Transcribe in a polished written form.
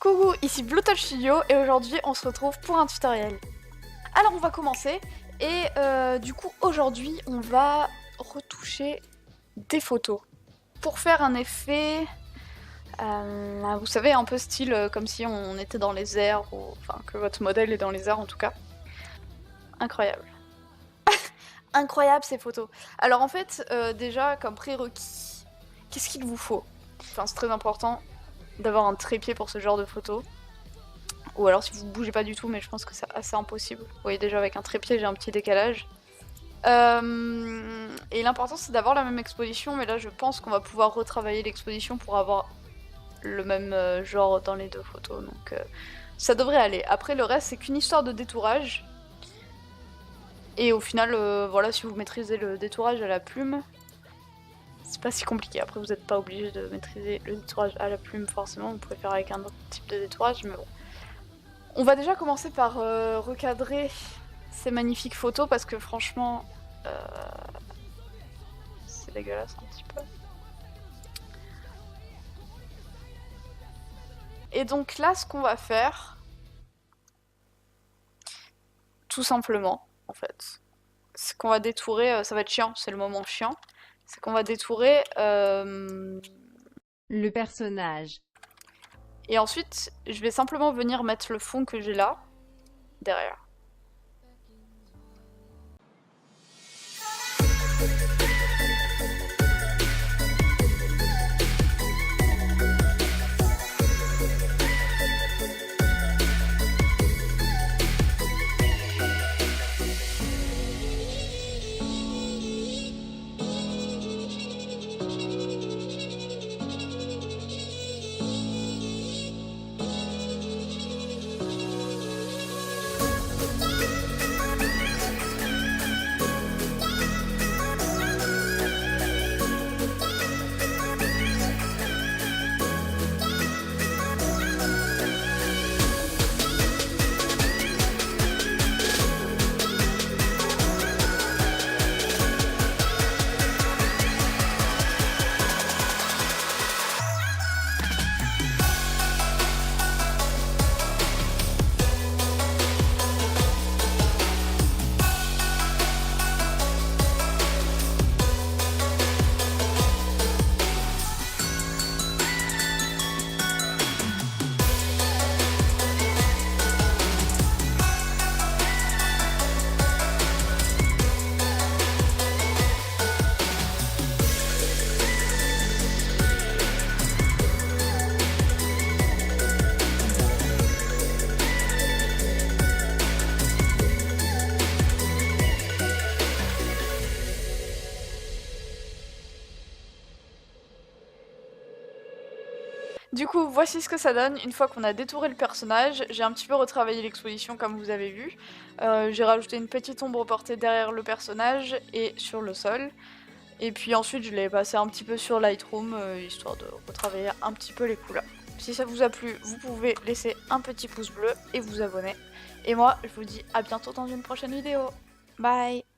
Coucou, ici Bluetooth Studio et aujourd'hui on se retrouve pour un tutoriel. Alors on va commencer et du coup aujourd'hui on va retoucher des photos pour faire un effet, vous savez, un peu style comme si on était dans les airs, ou enfin que votre modèle est dans les airs en tout cas. Incroyable. Incroyable ces photos. Alors en fait déjà comme prérequis, qu'est-ce qu'il vous faut? Enfin c'est très important d'avoir un trépied pour ce genre de photos. Ou alors si vous bougez pas du tout, mais je pense que c'est assez impossible. Vous voyez déjà avec un trépied j'ai un petit décalage. Et l'important c'est d'avoir la même exposition, mais là je pense qu'on va pouvoir retravailler l'exposition pour avoir le même genre dans les deux photos, donc ça devrait aller. Après le reste c'est qu'une histoire de détourage. Et au final, voilà, si vous maîtrisez le détourage à la plume, c'est pas si compliqué. Après vous n'êtes pas obligé de maîtriser le détourage à la plume forcément, vous pouvez faire avec un autre type de détourage, mais bon. On va déjà commencer par recadrer ces magnifiques photos parce que franchement, c'est dégueulasse un petit peu. Et donc là, ce qu'on va faire, tout simplement, en fait, c'est qu'on va détourer, ça va être chiant, c'est le moment chiant, c'est qu'on va détourer le personnage. et ensuite, je vais simplement venir mettre le fond que j'ai là, derrière. Du coup, voici ce que ça donne une fois qu'on a détouré le personnage. J'ai un petit peu retravaillé l'exposition comme vous avez vu. J'ai rajouté une petite ombre portée derrière le personnage et sur le sol. Et puis ensuite, je l'ai passé un petit peu sur Lightroom, histoire de retravailler un petit peu les couleurs. Si ça vous a plu, vous pouvez laisser un petit pouce bleu et vous abonner. Et moi, je vous dis à bientôt dans une prochaine vidéo. Bye!